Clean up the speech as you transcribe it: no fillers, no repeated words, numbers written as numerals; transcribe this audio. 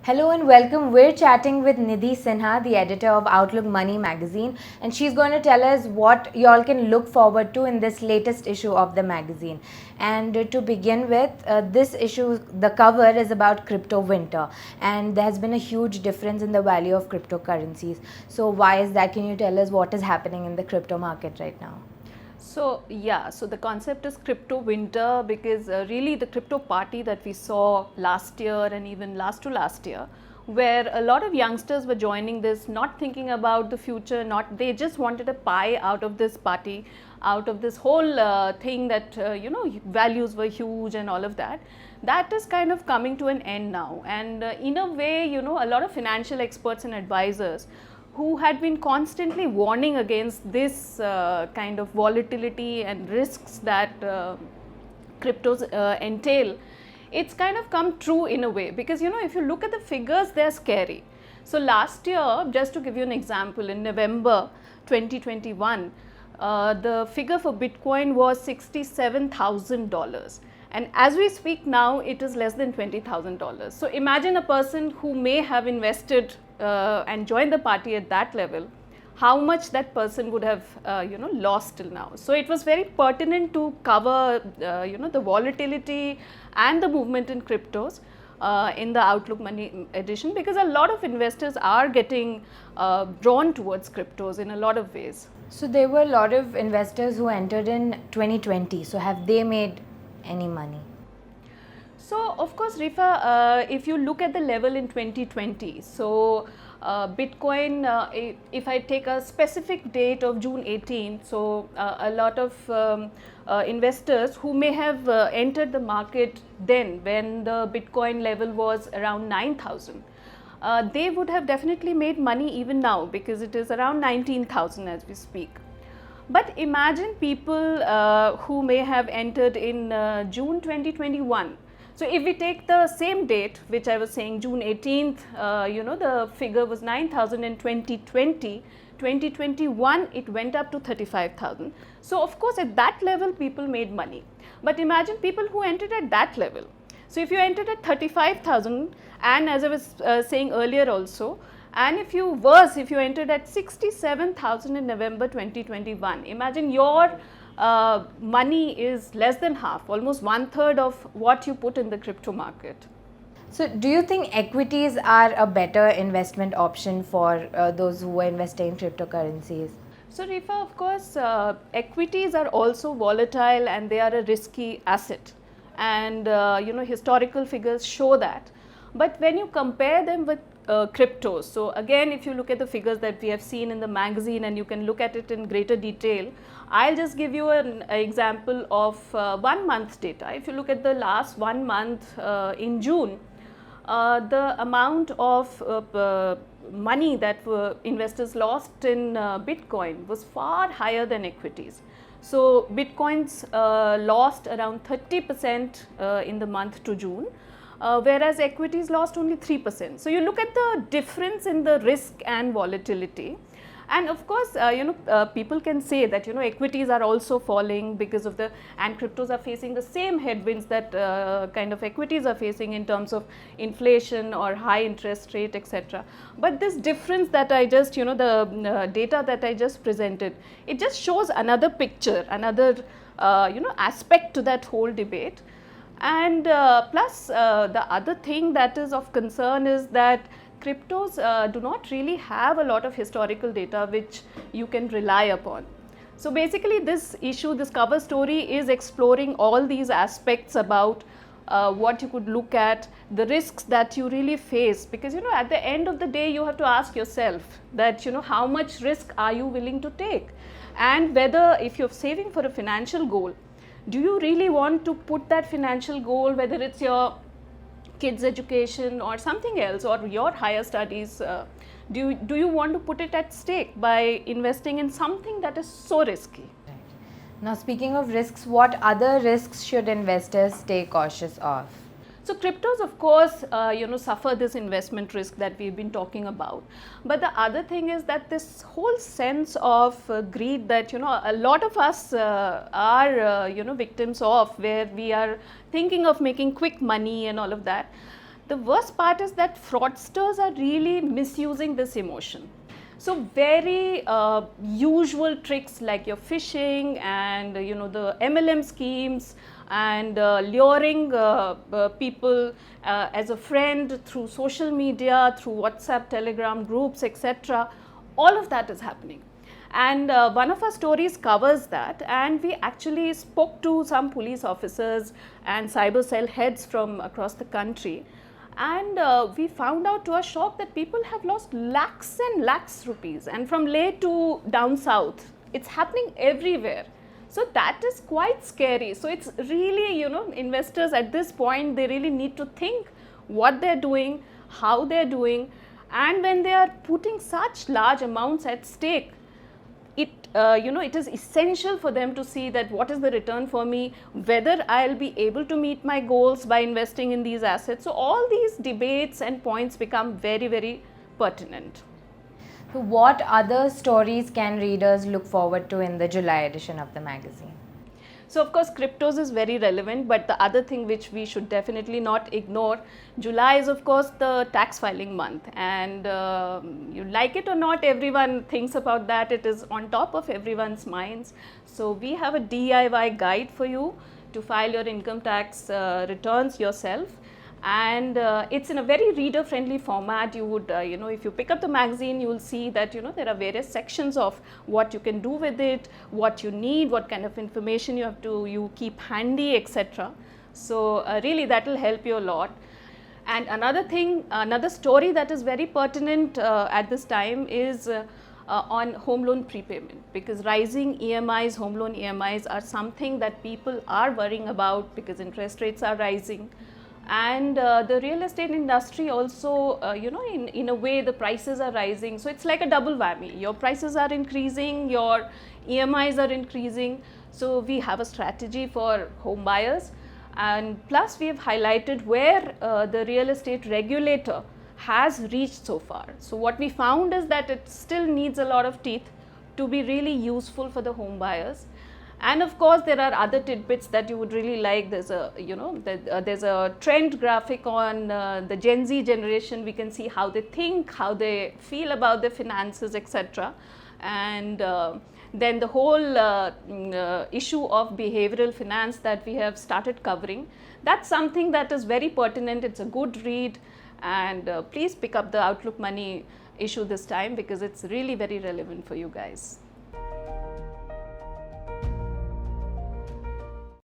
Hello and welcome. We're chatting with Nidhi Sinha, the editor of Outlook Money magazine, and she's going to tell us what y'all can look forward to in this latest issue of the magazine. And to begin with, this issue, the cover is about crypto winter, and there has been a huge difference in the value of cryptocurrencies. So, why is that? Can you tell us what is happening in the crypto market right now? So the concept is crypto winter because really the crypto party that we saw last year and even last to last year, where a lot of youngsters were joining this, not thinking about the future, they just wanted a pie out of this party, out of this whole thing that values were huge and all of that. That is kind of coming to an end now, and in a way, a lot of financial experts and advisors who had been constantly warning against this kind of volatility and risks that cryptos entail, it's kind of come true in a way, because if you look at the figures, they're scary. So last year, just to give you an example, in November 2021, the figure for Bitcoin was $67,000. And as we speak now, it is less than $20,000. So imagine a person who may have invested and joined the party at that level, how much that person would have lost till now. So it was very pertinent to cover the volatility and the movement in cryptos in the Outlook Money edition, because a lot of investors are getting drawn towards cryptos in a lot of ways. So, there were a lot of investors who entered in 2020. So, have they made any money? So, of course, Rifa, if you look at the level in 2020, so Bitcoin, if I take a specific date of June 18, so a lot of investors who may have entered the market then when the Bitcoin level was around 9,000, they would have definitely made money even now, because it is around 19,000 as we speak. But imagine people who may have entered in June 2021. So if we take the same date, which I was saying, June 18th, the figure was 9,000 in 2020. 2021, it went up to 35,000. So of course, at that level, people made money. But imagine people who entered at that level. So if you entered at 35,000, and as I was saying earlier also, and if you entered at 67,000 in November 2021, imagine your money is less than half, almost 1/3 of what you put in the crypto market. So, do you think equities are a better investment option for those who are investing in cryptocurrencies? So, Rifa, of course, equities are also volatile and they are a risky asset, and historical figures show that. But when you compare them with cryptos, so again, if you look at the figures that we have seen in the magazine and you can look at it in greater detail, I'll just give you an example of 1 month data. If you look at the last 1 month in June, the amount of money that investors lost in Bitcoin was far higher than equities. So Bitcoins lost around 30% in the month to June. Whereas equities lost only 3%. So you look at the difference in the risk and volatility, and of course, people can say that equities are also falling because of and cryptos are facing the same headwinds that kind of equities are facing in terms of inflation or high interest rate, etc. But this difference that I just, the data that I just presented, it just shows another picture, another aspect to that whole debate. And plus the other thing that is of concern is that cryptos do not really have a lot of historical data which you can rely upon. So basically this issue, this cover story is exploring all these aspects about what you could look at, the risks that you really face, because at the end of the day you have to ask yourself that how much risk are you willing to take, and whether if you're saving for a financial goal, do you really want to put that financial goal, whether it's your kids' education or something else, or your higher studies, do you want to put it at stake by investing in something that is so risky? Right. Now, speaking of risks, what other risks should investors stay cautious of? So cryptos, of course, suffer this investment risk that we've been talking about. But the other thing is that this whole sense of greed that a lot of us are victims of, where we are thinking of making quick money and all of that. The worst part is that fraudsters are really misusing this emotion. So very usual tricks like your phishing and the MLM schemes and luring people as a friend through social media, through WhatsApp, Telegram groups, etc. All of that is happening. And one of our stories covers that, and we actually spoke to some police officers and cyber cell heads from across the country, and we found out to our shock that people have lost lakhs and lakhs rupees, and from Leh to down south, it's happening everywhere. So that is quite scary. So it's really, investors at this point, they really need to think what they're doing, how they're doing, and when they are putting such large amounts at stake, it is essential for them to see that what is the return for me, whether I'll be able to meet my goals by investing in these assets. So all these debates and points become very, very pertinent. So what other stories can readers look forward to in the July edition of the magazine? So of course cryptos is very relevant, but the other thing which we should definitely not ignore, July is of course the tax filing month, and you like it or not, everyone thinks about that. It is on top of everyone's minds. So we have a DIY guide for you to file your income tax returns yourself, and it's in a very reader friendly format. You would if you pick up the magazine, you will see that there are various sections of what you can do with it, what you need, what kind of information you keep handy, etc. So really that will help you a lot. And another story that is very pertinent at this time is on home loan prepayment, because rising EMIs, home loan EMIs are something that people are worrying about because interest rates are rising. And the real estate industry also, in a way the prices are rising. So it's like a double whammy. Your prices are increasing, your EMIs are increasing. So we have a strategy for home buyers, and plus we have highlighted where the real estate regulator has reached so far. So what we found is that it still needs a lot of teeth to be really useful for the home buyers. And of course there are other tidbits that you would really like. There's a trend graphic on the Gen Z generation. We can see how they think, how they feel about their finances, etc. And then the whole issue of behavioral finance that we have started covering, that's something that is very pertinent. It's a good read, and please pick up the Outlook Money issue this time because it's really very relevant for you guys.